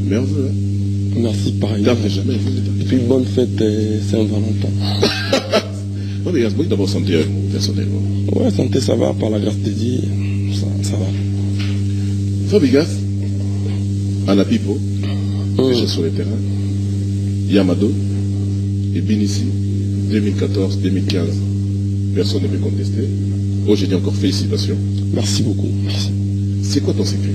Merveilleux. Merci, pareil. Jamais. Et puis, bonne fête Saint-Valentin. Oh, mais il d'abord santé personnellement. Ouais, santé, ça va, par la grâce de Dieu, ça va. Fabigas, Anapipo, déjà sur le terrain, Yamado, et Binissi, 2014-2015, personne ne peut contester. Aujourd'hui encore félicitations. Merci beaucoup, merci. C'est quoi ton secret?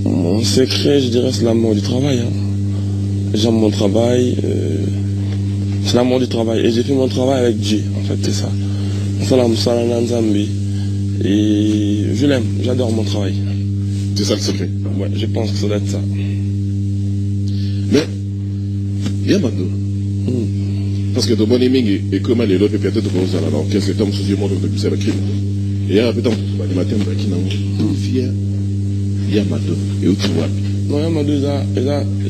Mon secret, je dirais, c'est l'amour du travail. Hein. J'aime mon travail, c'est l'amour du travail. Et j'ai fait mon travail avec Dieu, en fait, c'est ça. Salam salam Nzambi. Et je l'aime, j'adore mon travail. C'est ça le secret? Ouais, je pense que ça doit être ça. Mais, Yamado, parce que de mon aiming et comment les autres peut-être vont à l'orchestre, c'est comme sous le monde de Bissau Crime. Et il y a un peu de temps, les matins, qui n'ont fier Yamado et où tu vois. Non, Yamado,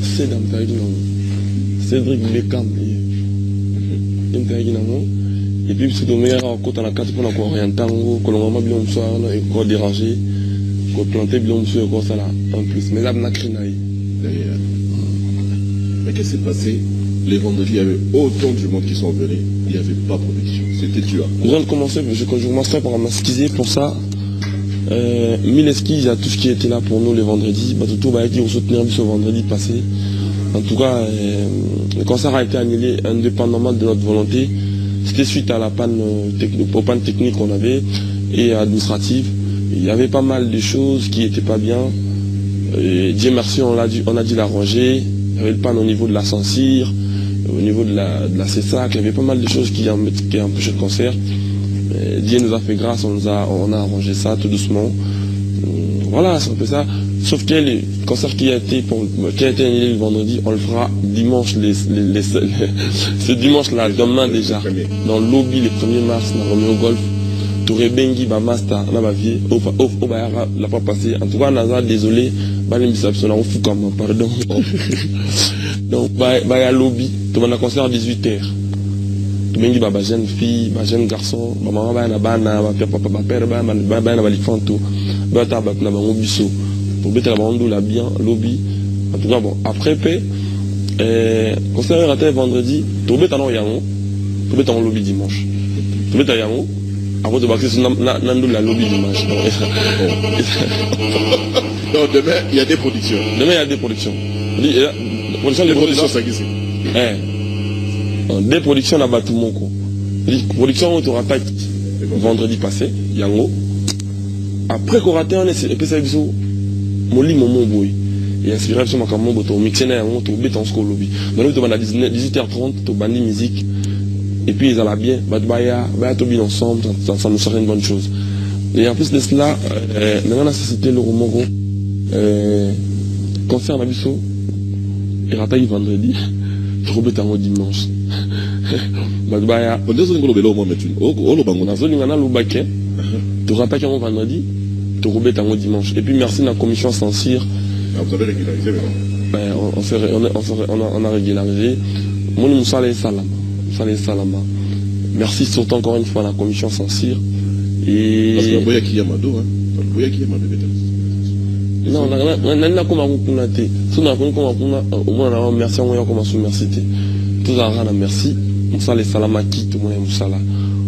c'est dans ta vie, Cédric Beckham. Et puis, c'est le meilleur côté à la carte pour la oriental, que l'on m'a bien soir, et qu'on dérangé, qu'on plantait bien sur le ça là, en plus. Mais là, on a créé. Mais qu'est-ce qui s'est passé? Les vendredis, il y avait autant de monde qui sont venus, il n'y avait pas de production. C'était dur. Je commencerai par m'esquiser pour ça. 1000 esquisses à tout ce qui était là pour nous les vendredis. Tout va être soutenir ce vendredi passé. En tout cas, le concert a été annulé indépendamment de notre volonté. C'était suite à la panne technique qu'on avait et administrative. Il y avait pas mal de choses qui n'étaient pas bien. Et Dieu merci, on a dû l'arranger. Il y avait le panne au niveau de la censure, au niveau de la CESAC. Il y avait pas mal de choses qui empêchaient le concert. Dieu nous a fait grâce, on a arrangé ça tout doucement. Voilà, c'est un peu ça. Sauf que le concert qui a été annulé le vendredi, on le fera dimanche, ce dimanche-là, demain déjà, dans le lobby le 1er mars, dans Romeo Golf. Touré Bengi, Bamasta, Nabavie, l'a pas passé. En tout cas, Naza, désolé, pardon. Donc, il y a lobby, tout le monde a concert à 18h. Bengi, jeune fille, jeune garçon, maman, père, la bien, lobby. En tout cas, bon, après, concert raté vendredi, tout le temps en lobby dimanche. Tout le temps en avant de bâtir la lobby dimanche. Donc demain, il y a des productions. Demain, il y a des productions. Les productions, ça qui des productions là-bas tout le monde. Production, on aura pas vendredi passé, Yango. Après qu'on rate, on est que ça est Moli Momo Boy. Et inspiré sur ma caméra, on mixé on bête en school lobby. Donc nous, on a 18h30, on bandi musique. Et puis ils allaient bien, tout bien ensemble, ça nous serait une bonne chose. Et en plus de cela, maintenant c'était le Romogo, concert à Bissau, et rataille vendredi, trop bête en dimanche. On dit que nous avons vendredi, trop bête en dimanche. Et puis merci à la commission censure. Vous avez régularisé on a régularisé. Mon nom c'est Salama. Merci surtout encore une fois à la commission censure. Et... Parce que Boya qui Yamado, hein. Boya qui Yamado, non, on a comme un thé. Si on a comme au moins merci à moi comme un merci. Tout ça rend merci. On s'allait Salamaki, tout le monde est Moussala.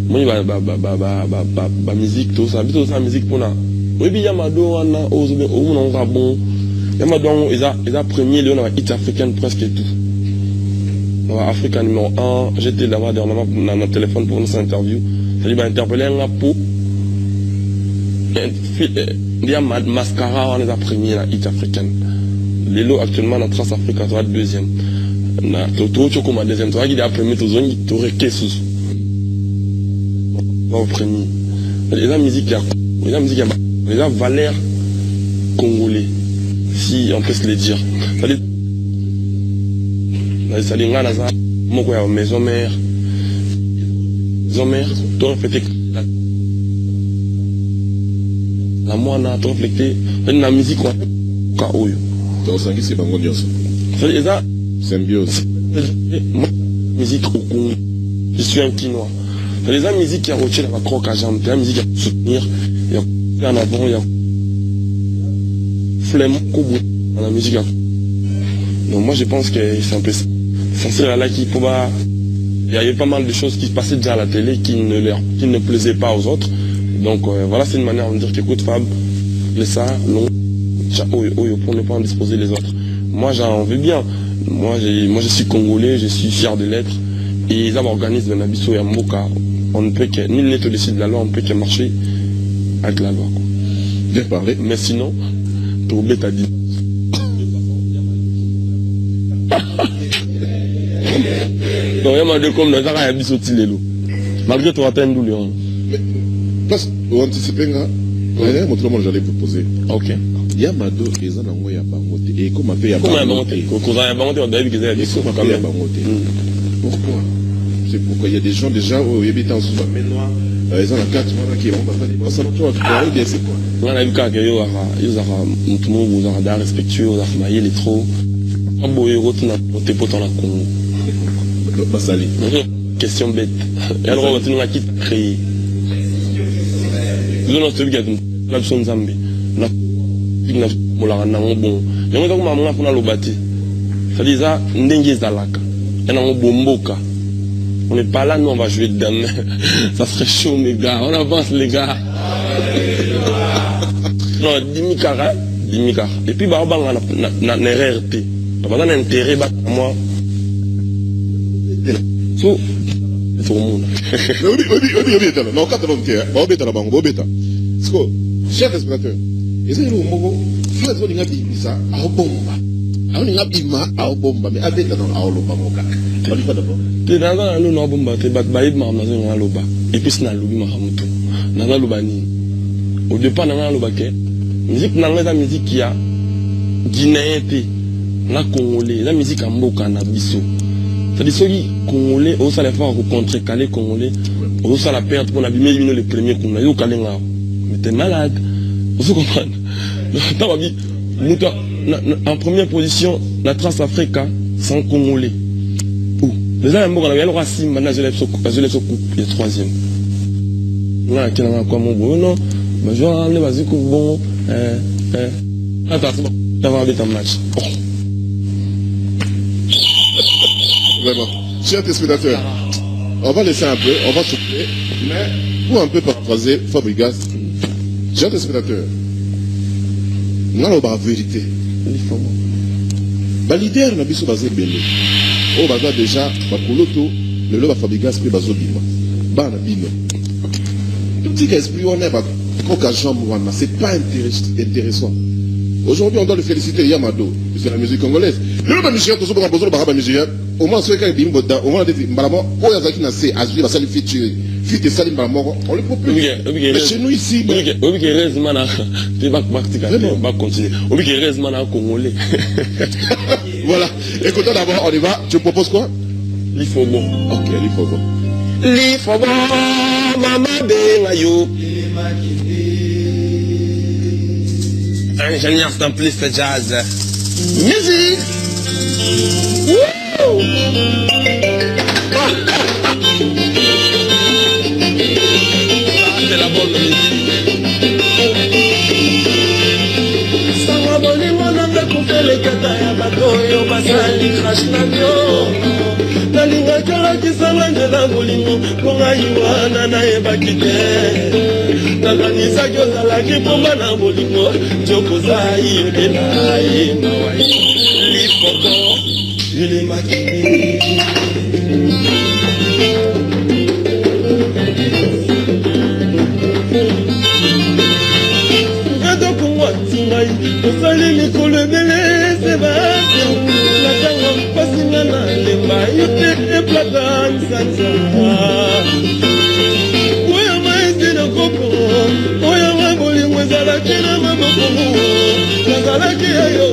Moi, il va musique, tout ça. Tout ça, musique pour nous. Oui, bien Yamado, on a on bon. Yamado, ils a premier, on a hit africain presque tout. Africa numéro 1, j'étais là-bas dernièrement dans notre téléphone pour notre interview. C'est-à-dire, interpeller un pot. Il y a Mascara, on est la première, la hit africaine. Les lots actuellement, dans Trace Africa, tu as le deuxième. Tu as comme un deuxième, tu as le premier, tu as le sous. Au premier. Les la musique, il y a valeur congolais, si on peut se le dire. C'est-à-dire, maison mère, toi, fait la moine, toi, reflété, la musique, quoi, donc, c'est pas mon Dieu. C'est-à-dire, symbiose. Musique au Congo. Je suis un Quinois. C'est la musique qui a retiré la croque à jambe, la musique qui a soutenir, il y a en avant, il y a flemme, dans la musique. Donc moi je pense que c'est un peu ça. C'est là qu'il faut pas... Il y avait pas mal de choses qui passaient déjà à la télé qui ne plaisaient pas aux autres. Donc voilà, c'est une manière de dire qu'écoute Fab, laisse ça, non, pour ne pas en disposer les autres. Moi j'en veux bien. Moi je suis congolais, je suis fier de l'être. Et ils organisent le Nabiso et Mboka. On ne peut que, nul n'est au-dessus de la loi, on ne peut que marcher avec la loi. Quoi. Bien parlé. Mais sinon, tout bête à dire. Donc il y a mal de comme dans un Nabiso Tilelo. Malgré tout, atteindre d'où le. Mais, parce qu'on anticipe, j'allais vous poser. Ok. Il y a Mado qui est en train de bangoter. Et comment fait Comment bangoter? Comment bangoter? On dirait qu'ils aient des Pourquoi Pourquoi? C'est pourquoi il y a des gens déjà où ils habitent en sous la main noire. Ils ont la carte qui vont pas faire des ça. C'est quoi? On a vu qu'ils ont tout le monde vous a respectueux, vous a maillé les trop. Un beau héros, tu n'as pas potes en la con. Pas salé. Question bête. Et alors, on va tenir la quitte créée. Nous avons celui qui a une l'absence de Zambie. On a bon. Je me dis que maman a fait le bâti. Ça dit ça, n'engue zalaka. Et on a un bomboka. On n'est pas là, nous on va jouer dedans. Ça serait chaud, mes gars. On avance, les gars. Non, 10 000 Et puis, bah, on a un RRT. On a un intérêt, bah, moi. So, c'est au monde. Non, quand on est là, on est là. Chers respectateurs, et c'est le moment où il faut que vous ça à bomba. On a bima à bomba, mais avec dans la loba. On dit pas d'abord. Tu n'as pas le nom bomba, tu vas bailler ma maison à loba. Et puis c'est na lobi ma hamuto. Nana lobani. Au départ nana lobake. Musique nana la musique qui a guinéen na congolais, la musique en mboka na biso. C'est-à-dire ceux qui congolais, au salaire fort contre calé congolais, au salaire perdre pour abîmer les premiers qu'on a eu au calenga. Mais t'es malade. Vous comprenez? En première position, la Transafrica, sans Congolais. Où? Les gens ont dit, Racine, maintenant, je lève ce coup, le troisième. Là, qui n'a quoi, mon beau, non? Mais je vais aller, vas-y, bon, attends, ça va avec un match. Vraiment. Chers téléspectateurs, on va laisser un peu, on va souffler, mais pour un peu paraphraser Fabregas, chers téléspectateurs, nous avons la vérité. Le leader n'a pas basé belé. On va déjà, le lot va Fabregas puis bazo bima. Bana bino. Tout petit esprit on est pas c'est pas intéressant. Aujourd'hui, on doit le féliciter Yamado, c'est la musique congolaise. Le Nigérien, tout ça, on a besoin de Nigérien. Au moins, ceux qui ont dit, au moins, on a dit, c'est Azuli, va saluer Fit et Salim Balamoro, on le propose. Mais chez nous ici, voilà. Écoutons d'abord, on y va. Tu proposes quoi? L'Ifobo. Ok, l'Ifobo. L'Ifobo, maman Bengayo. Ingénieur sampliste jazz. Musique. Wouh. C'est la bonne musique. Sama bolingo nanga kupelekata ya bato oyo basali crash navio. Nalingaki olakisanga nzela bolingo mpo ngai wana nayebaki te. Nakanisaki ozalaki mpomba na bolingo njokozai yodelai mawai lifoko elemaki etokungwa ntingai osali mikolo ebele sebastien natanga mpasinga na lemba yo te eplaka nsanza oyo bolingo ezalaki na maboko nazalaki yayo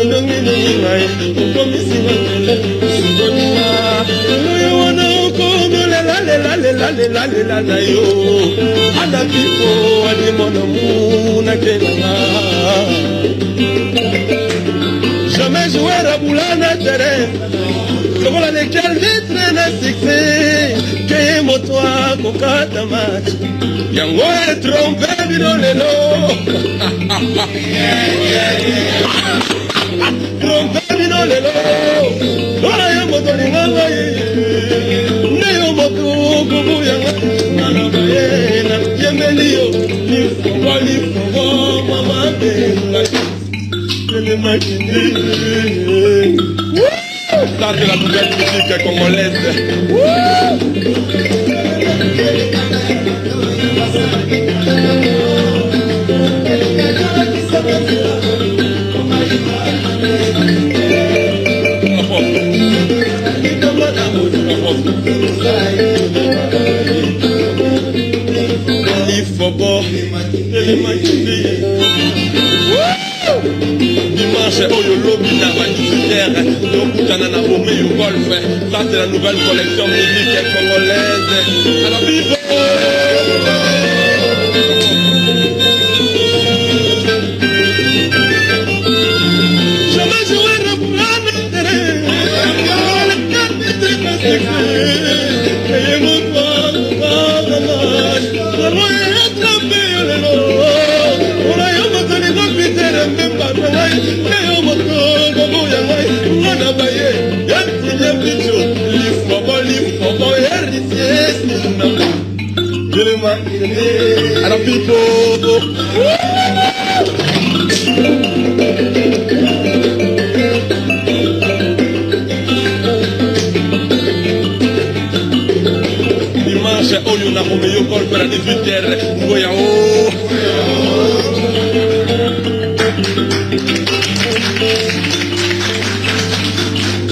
ondongi ngai okomisinga tele sukonima oyo wana okomolelalela na yo adapiko adimonamu nakenanga jamais jouer à boula na terrain lokola lekel litre na succès keye moto akokata match yango etrompe bino lelo trompe bino lelo Ça c'est la nouvelle musique congolaise. Dimanche, oyo lobi na magicière, yokutana na Romeo Golf. Ça c'est la nouvelle collection musique congolaise. Alors vive! Alors people, dimanche oyo na Romeo Golf à 18h, voyons.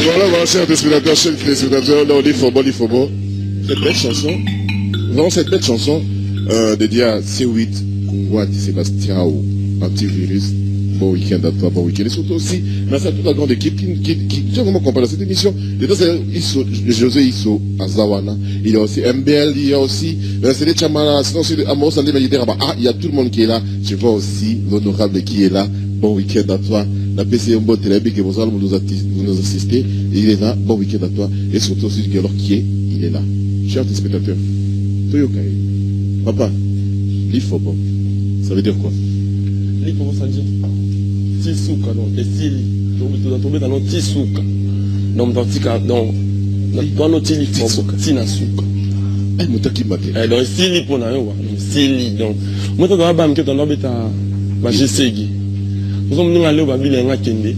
Voilà, chers téléspectateurs, chers téléspectateurs, là on dit Fobo. Cette belle chanson, vraiment cette belle chanson dédiée à C8, Kungwati, Sébastien, Antivirus, bon week-end à toi, bon week-end. Et surtout aussi, merci à toute la grande équipe qui a vraiment comparé cette émission. Dedans, c'est José Isso, Azawana, il y a aussi MBL, il y a aussi Cédé Chamala, sinon c'est Amos Sandé Mediter, il y a tout le monde qui est là. Je vois aussi l'honorable qui est là. Bon week-end à toi. La PC Mbo Télébi, que vous allez nous assister. Il est là. Bon week-end à toi. Et surtout aussi, alors qui est, il est là. Chers téléspectateurs, Toyokaï, papa, l'Ifobo, ça veut dire quoi? L'Ifobo, ça veut dire Tisuka, donc, et Sili. Donc, tu dois tomber dans notre Tisuka. Donc, dans notre Tilifobo, Tinasuka. Eh, Moutaki Mate. Donc, Sili pour nous, Sili. Donc, moi, tu dois avoir un peu de temps, je sais. Nous sommes allés au Babylone, on a Kende.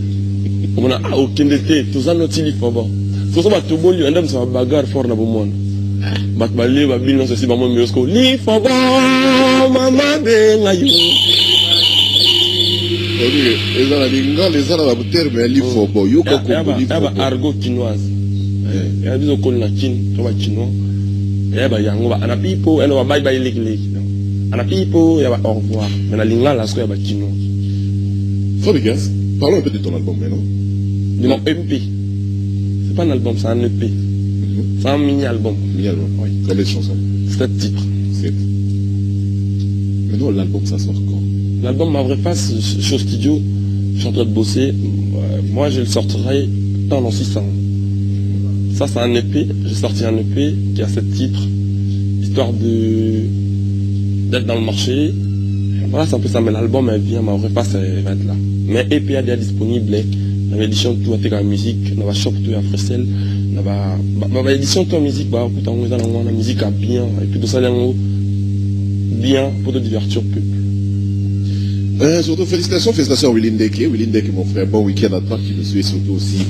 On a au Kende, tous en notre Tilifobo. Tout ça, tu vois, on a une bagarre fort dans le monde. Batbalé, Babylone, c'est maman Miosko. L'Ifobo, maman Bengayo. Les Arabes, les Arabes, mais l'Ifobo, il y a argot chinoise. Il y a des occasions na Chine, tu vois chinois. Il y a yango, ana pipo, elle va bye bye lik. Ana pipo, il y a au revoir. Mais la lingua là, c'est il y a chinois. Fabrigas, parlons un peu de ton album maintenant. De mon EP. C'est pas un album, c'est un EP. C'est un mini-album. Mini-album, oui. Combien de chansons? 7 titres. 7. Maintenant, l'album, ça sort quand? L'album, ma vraie face, je suis au studio, je suis en train de bosser. Moi, je le sortirai dans 600. Ça, c'est un EP. J'ai sorti un EP qui a 7 titres, histoire d'être dans le marché. Voilà, c'est un peu ça. Mais l'album, elle vient, ma vraie face, elle va être là. Mais EP est déjà disponible. Dans l'édition de tout à la musique, dans la shop tout à Fressel. Dans l'édition de la musique, dans la musique à bien. Et puis, tout ça, bien pour te divertir peu. Surtout félicitations à Willy Ndeke, mon frère, bon week-end à toi qui me suit, surtout aussi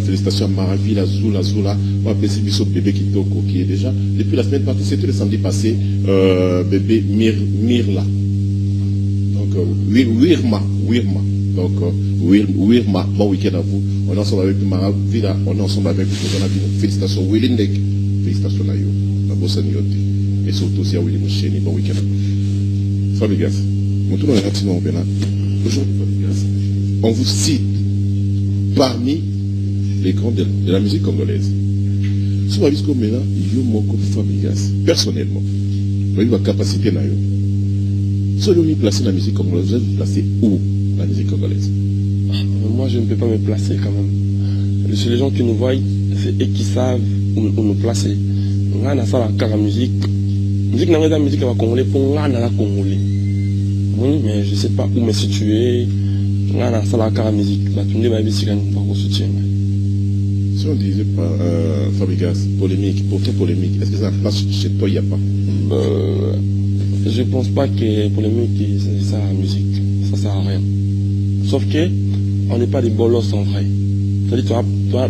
félicitations à Maravi, Zula, on a placé Bissot bébé Kitoko qui est déjà, depuis la semaine passée, c'était le samedi passé, bébé Mirla. Donc Wirma. Donc Wirma, bon week-end à vous. On est ensemble avec Maravi, on est ensemble avec vous. Félicitations Willy Ndeke, félicitations à vous, la bossa niote. Et surtout aussi à Willy Moucheni, bon week-end à vous. Fabrigas. Aujourd'hui, on vous cite parmi les grands de la musique congolaise. Si vous avez comme là, il y a mon Fabrigas, personnellement. Vous avez ma capacité là. Si vous avez placé la musique congolaise, vous avez placé où la musique congolaise? Moi, je ne peux pas me placer quand même. C'est les gens qui nous voient, c'est eux qui savent où nous placer. On a ça la musique. Musique n'a pas de musique congolaise pour on a la congolaise. Oui, mais je ne sais pas où me situer. On a ça la musique. Si on disait pas Fabrigas, polémique, pour quelle polémique? Est-ce que ça place chez toi, il n'y a pas? Je ne pense pas que polémique, c'est ça la musique. Ça sert à rien. Sauf que on n'est pas des bolosses en vrai. C'est-à-dire, toi,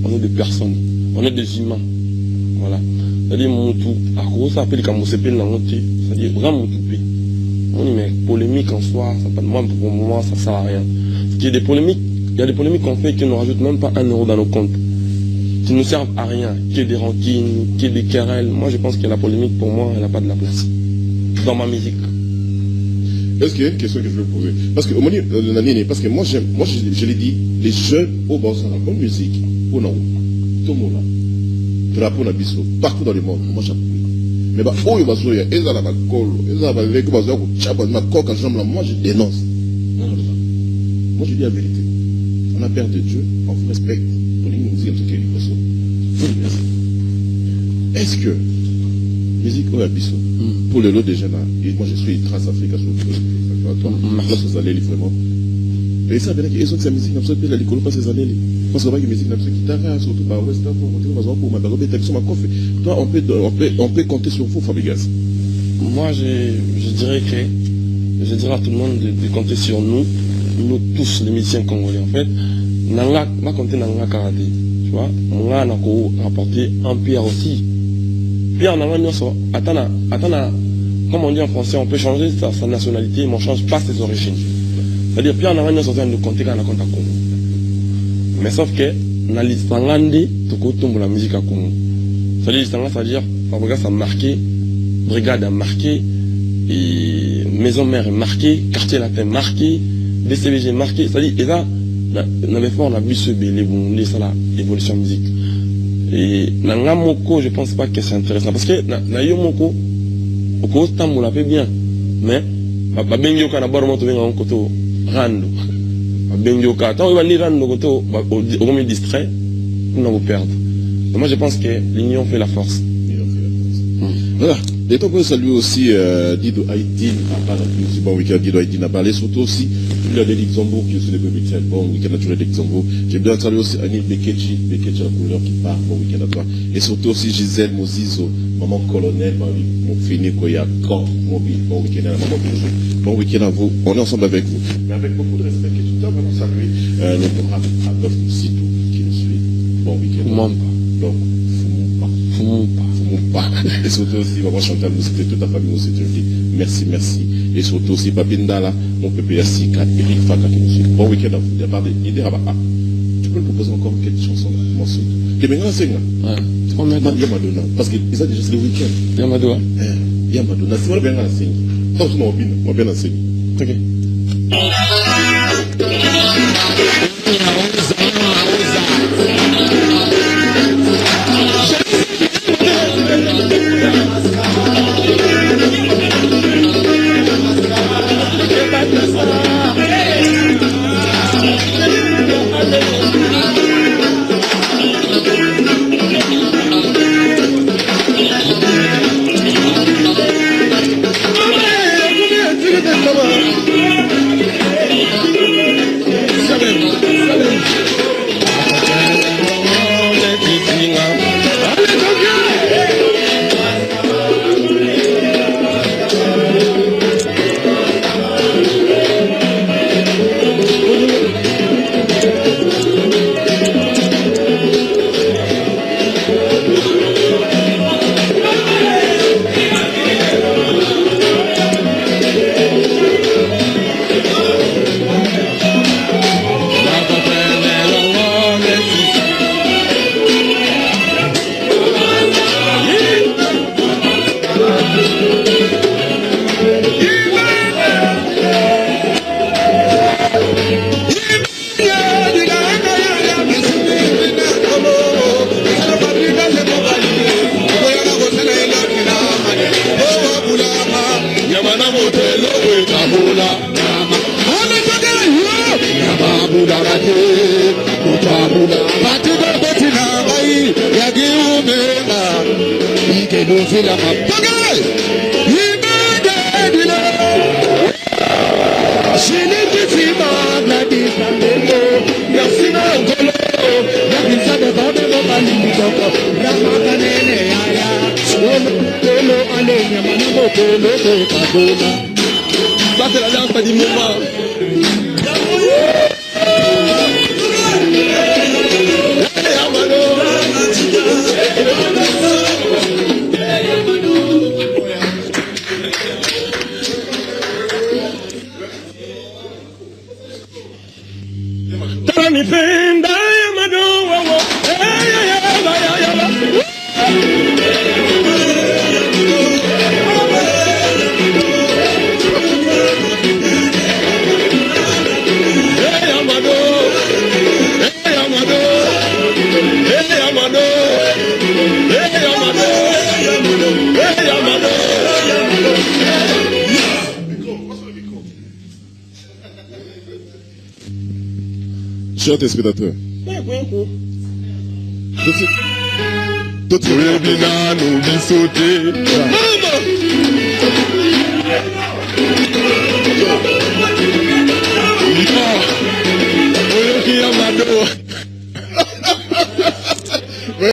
on est des personnes, on est des humains. Voilà. C'est-à-dire, mon tout, à cause ça appelle comme c'est peine dans notre c'est-à-dire, vraiment tout paye. On dit, mais polémique en soi, ça pas de moi, pour le moment, ça sert à rien. Il y a des polémiques qu'on fait qui ne rajoutent même pas 1 euro dans nos comptes, qui ne servent à rien, qui est des rancines, qui est des querelles. Moi, je pense que la polémique, pour moi, elle n'a pas de la place dans ma musique. Est-ce qu'il y a une question que je veux poser? Parce que, au moment parce que moi, je l'ai dit, les jeunes au Bansana, en musique, au Naou, tout le monde là, drapeau na biso, partout dans le monde, moi j'appuie. Mais bah, oh, il va se faire, ils ont la colle, ils ont la lègue, ils ont la coque, moi je dénonce. Non, non, non. Moi je dis la vérité. On a peur de Dieu, on vous respecte. On est une musique comme ce qu'il est. Est-ce que, musique au Abisso, pour le lot des jeunes là, et moi je suis Transafrique, je suis toi, là, vous allez vraiment. Et ça, bien qu'ils ont que sa musique, comme ça, puis la l'école pas ces années. Parce que la musique, comme ça, qui t'a surtout par West Afrique, pour ma baroque, toi, on peut compter sur vous, Fabrigas. Moi, je dirais à tout le monde de compter sur nous tous, les musiciens congolais. En fait, Nanga, ma compter Nanga Karaté. Tu vois, Nanga n'a qu'à rapporter un pierre aussi. Pierre Nanga Nyoso, attends, comme on dit en français, on peut changer sa nationalité, mais on ne change pas ses origines. C'est-à-dire, Pierre Nanga Nyoso, on nous compter quand on a compte à Congo. Mais sauf que, dans l'Islande, tout tombe la musique à Congo. C'est-à-dire, Fabrigas a marqué, Brigade a marqué, et Maison Mère est marqué, Quartier Latin marqué, BCBG marqué. C'est-à-dire, et là, on avait fait, on a vu ce bébé, ça là, évolution musique. Et dans la Moko, je pense pas que c'est intéressant. Parce que dans la Moko, au cause on l'a fait bien. Mais, Benyo Kana Baromo to en côté Rando. Benyo Kana, tant qu'il va ni Rando côté au milieu distrait, on va vous perdre. Moi, je pense que l'union fait la force. Voilà. Et donc, on peut saluer aussi Dido Haïtine, bon week-end, Dido Haïtine a parlé, surtout aussi, il y a des Luxembourg qui sont des week-ends, bon week-end naturel de Luxembourg. J'ai bien salué aussi Anil Bekechi la couleur qui part, bon week-end à toi. Et surtout aussi Gisèle Mozizo, maman colonel, mon fini, quoi, il y a quand, bon week-end à la maman, bon week-end à vous, on est ensemble avec vous. Mais avec beaucoup de respect, que tout à l'heure, on salue le programme Adolphe Sitou qui nous suit, bon week-end. Donc, et surtout aussi, maman Chantal, nous c'était toute la famille, nous c'était merci. Et surtout aussi, Papindala, mon pépé Sika, Eric Faka qui nous suit. Bon week-end à vous. Il y a pas d'idée à tu peux nous proposer encore quelques chansons, morceaux. Tu m'as enseigné. Ouais. Tu peux mettre Yamadona. Parce que ça déjà c'est le week-end. Yamadona. Yamadona. C'est bien enseigné. Tant que moi bien enseigné. Ok. Ça c'est la danse du moment. Chers téléspectateurs, tout de suite, Bina no bisote.